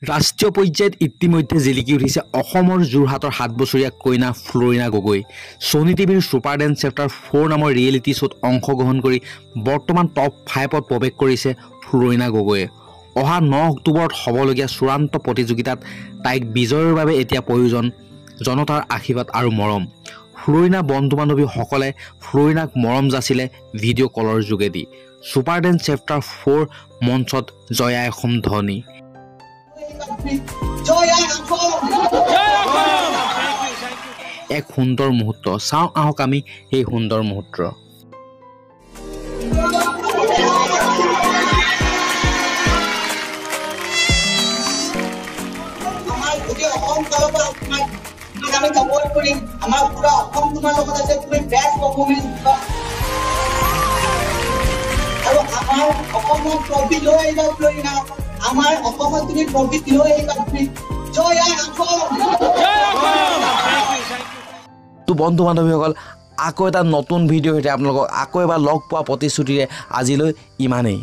ৰাষ্ট্ৰীয় পৰ্যায়ত ইতিমধ্যে জিলিকি উঠিছে অসমৰ যোৰহাটৰ 7 বছৰীয়া কইনা ফ্লৰিনা গগৈ। সোনি টিভিৰ ছুপাৰ ডেন্স চেপ্টাৰ 4 নামৰ ৰিয়েলিটি শ্ব'ত অংশগ্ৰহণ কৰি বৰ্তমান টপ 5ত প্ৰৱেশ কৰিছে ফ্লৰিনা গগৈয়ে। অহা 9 অক্টোবৰত হ'বলগীয়া চূড়ান্ত প্ৰতিযোগিতাত তাইক বিজয়ৰ বাবে এতিয়া প্ৰয়োজন জনতাৰ আশীৰ্বাদ আৰু মৰম। ফ্লৰিনা বন্ধু-বান্ধৱীসকলে ফ্লৰিনাক মৰম যাচিলে ভিডিঅ' কলৰ যোগেদি। ছুপাৰ ডেন্স চেপ্টাৰ 4 মঞ্চত জয়া অসম ধ্বনি। এক সুন্দৰ মুহূৰ্ত চাওঁ আহক আমি এই সুন্দৰ মুহূৰ্ত। আমাৰ অসমত তুমি প্ৰকৃতি হৈ আহিবা জয় তো বন্ধু বান্ধৱীসকল আকৌ এটা নতুন ভিডিঅ' সৈতে আপোনালোকক আকৌ এবাৰ লগ পোৱা প্ৰতিশ্ৰুতিৰে আজিলৈ ইমানেই।